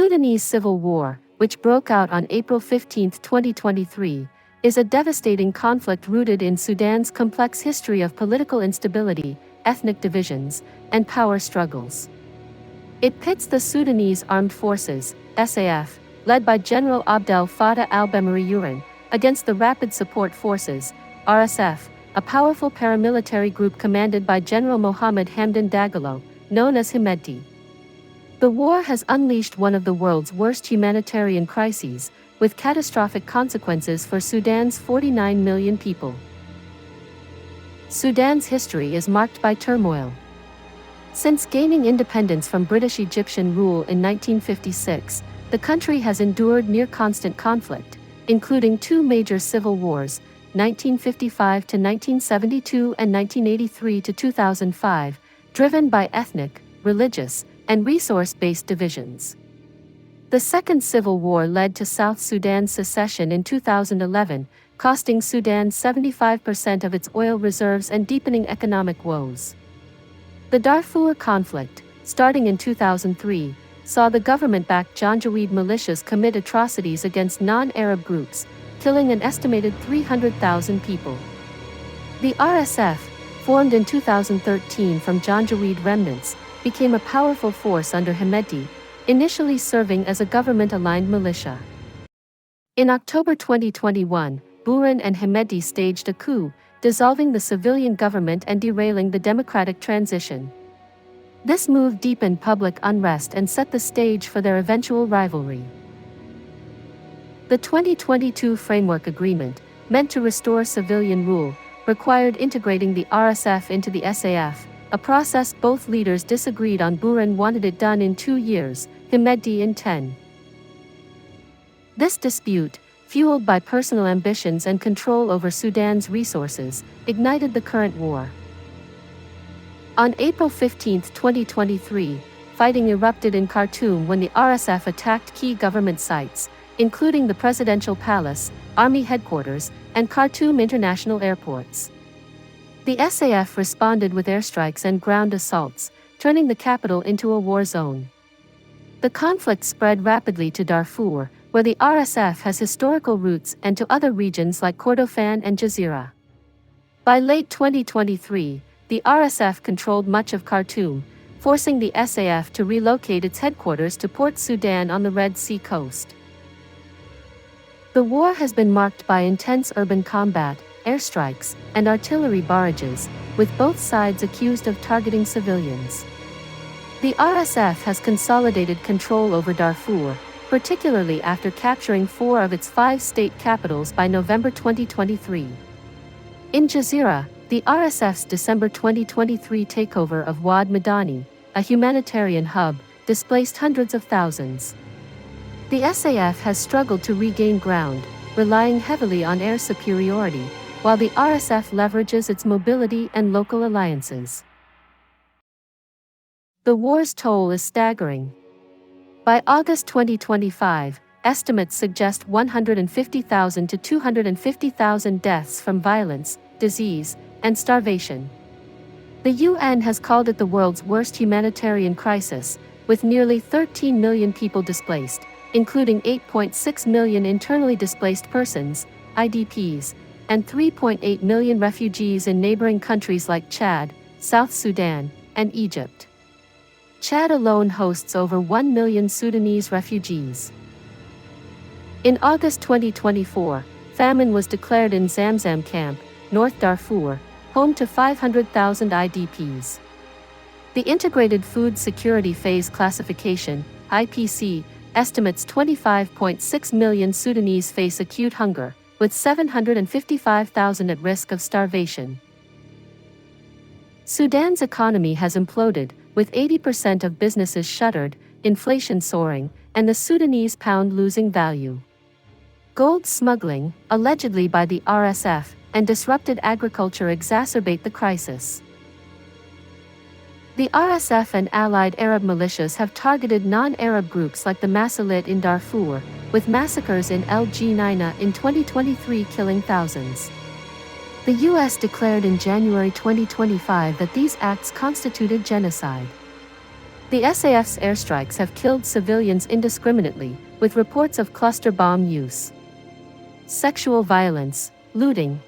Sudanese Civil War, which broke out on April 15, 2023, is a devastating conflict rooted in Sudan's complex history of political instability, ethnic divisions, and power struggles. It pits the Sudanese Armed Forces, SAF, led by General Abdel Fattah al-Burhan, against the Rapid Support Forces, RSF, a powerful paramilitary group commanded by General Mohammed Hamdan Dagalo, known as Hemedti. The war has unleashed one of the world's worst humanitarian crises, with catastrophic consequences for Sudan's 49 million people. Sudan's history is marked by turmoil. Since gaining independence from British Egyptian rule in 1956, the country has endured near-constant conflict, including two major civil wars, 1955 to 1972 and 1983 to 2005, driven by ethnic, religious, and resource-based divisions. The Second Civil War led to South Sudan's secession in 2011, costing Sudan 75% of its oil reserves and deepening economic woes. The Darfur conflict, starting in 2003, saw the government-backed Janjaweed militias commit atrocities against non-Arab groups, killing an estimated 300,000 people. The RSF, formed in 2013 from Janjaweed remnants, became a powerful force under Hemedti, initially serving as a government-aligned militia. In October 2021, Burhan and Hemedti staged a coup, dissolving the civilian government and derailing the democratic transition. This move deepened public unrest and set the stage for their eventual rivalry. The 2022 Framework Agreement, meant to restore civilian rule, required integrating the RSF into the SAF, a process both leaders disagreed on. Burhan wanted it done in 2 years, Hemedti in 10. This dispute, fueled by personal ambitions and control over Sudan's resources, ignited the current war. On April 15, 2023, fighting erupted in Khartoum when the RSF attacked key government sites, including the Presidential Palace, Army Headquarters, and Khartoum International Airports. The SAF responded with airstrikes and ground assaults, turning the capital into a war zone. The conflict spread rapidly to Darfur, where the RSF has historical roots, and to other regions like Kordofan and Jazeera. By late 2023, the RSF controlled much of Khartoum, forcing the SAF to relocate its headquarters to Port Sudan on the Red Sea coast. The war has been marked by intense urban combat, airstrikes, and artillery barrages, with both sides accused of targeting civilians. The RSF has consolidated control over Darfur, particularly after capturing 4 of its 5 state capitals by November 2023. In Jazeera, the RSF's December 2023 takeover of Wad Madani, a humanitarian hub, displaced hundreds of thousands. The SAF has struggled to regain ground, relying heavily on air superiority, while the RSF leverages its mobility and local alliances. The war's toll is staggering. By August 2025, estimates suggest 150,000 to 250,000 deaths from violence, disease, and starvation. The UN has called it the world's worst humanitarian crisis, with nearly 13 million people displaced, including 8.6 million internally displaced persons, IDPs, and 3.8 million refugees in neighboring countries like Chad, South Sudan, and Egypt. Chad alone hosts over 1 million Sudanese refugees. In August 2024, famine was declared in Zamzam Camp, North Darfur, home to 500,000 IDPs. The Integrated Food Security Phase Classification, IPC, estimates 25.6 million Sudanese face acute hunger, with 755,000 at risk of starvation. Sudan's economy has imploded, with 80% of businesses shuttered, inflation soaring, and the Sudanese pound losing value. Gold smuggling, allegedly by the RSF, and disrupted agriculture exacerbate the crisis. The RSF and allied Arab militias have targeted non-Arab groups like the Masalit in Darfur, with massacres in El Geneina in 2023 killing thousands. The U.S. declared in January 2025 that these acts constituted genocide. The SAF's airstrikes have killed civilians indiscriminately, with reports of cluster bomb use. Sexual violence, looting,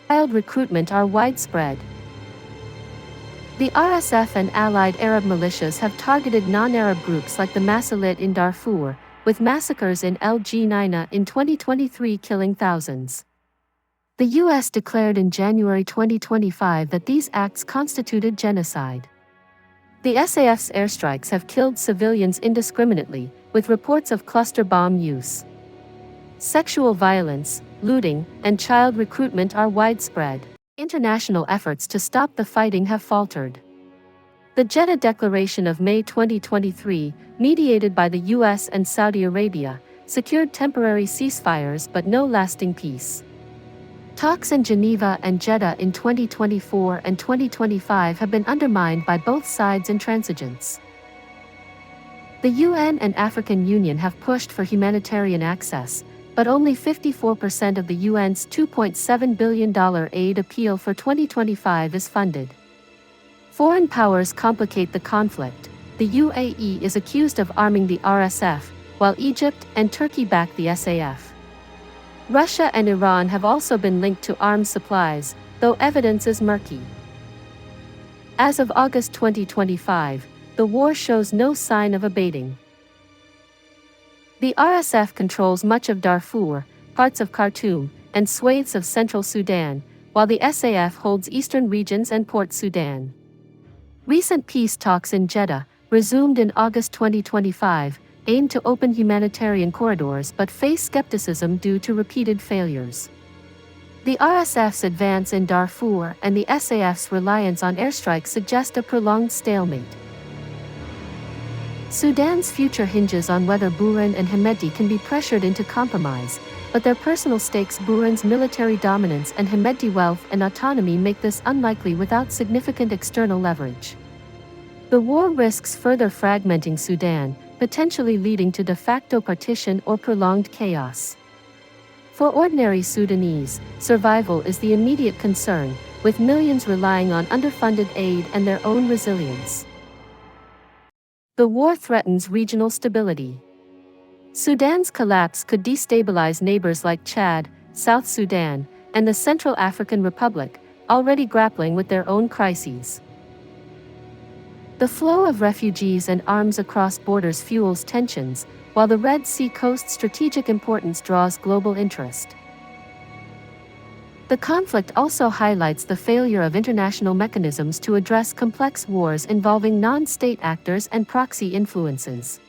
child recruitment are widespread. The RSF and allied Arab militias have targeted non-Arab groups like the Masalit in Darfur, with massacres in El Geneina in 2023 killing thousands. The U.S. declared in January 2025 that these acts constituted genocide. The SAF's airstrikes have killed civilians indiscriminately, with reports of cluster bomb use. Sexual violence, looting, and child recruitment are widespread. International efforts to stop the fighting have faltered. The Jeddah Declaration of May 2023, mediated by the US and Saudi Arabia, secured temporary ceasefires but no lasting peace. Talks in Geneva and Jeddah in 2024 and 2025 have been undermined by both sides' intransigence. The UN and African Union have pushed for humanitarian access, but only 54% of the UN's $2.7 billion aid appeal for 2025 is funded. Foreign powers complicate the conflict. The UAE is accused of arming the RSF, while Egypt and Turkey back the SAF. Russia and Iran have also been linked to arms supplies, though evidence is murky. As of August 2025, the war shows no sign of abating. The RSF controls much of Darfur, parts of Khartoum, and swathes of central Sudan, while the SAF holds eastern regions and Port Sudan. Recent peace talks in Jeddah, resumed in August 2025, aim to open humanitarian corridors but face skepticism due to repeated failures. The RSF's advance in Darfur and the SAF's reliance on airstrikes suggest a prolonged stalemate. Sudan's future hinges on whether Buran and Hemedti can be pressured into compromise, but their personal stakes, Buran's military dominance and Hemedti wealth and autonomy, make this unlikely without significant external leverage. The war risks further fragmenting Sudan, potentially leading to de facto partition or prolonged chaos. For ordinary Sudanese, survival is the immediate concern, with millions relying on underfunded aid and their own resilience. The war threatens regional stability. Sudan's collapse could destabilize neighbors like Chad, South Sudan, and the Central African Republic, already grappling with their own crises. The flow of refugees and arms across borders fuels tensions, while the Red Sea coast's strategic importance draws global interest. The conflict also highlights the failure of international mechanisms to address complex wars involving non-state actors and proxy influences.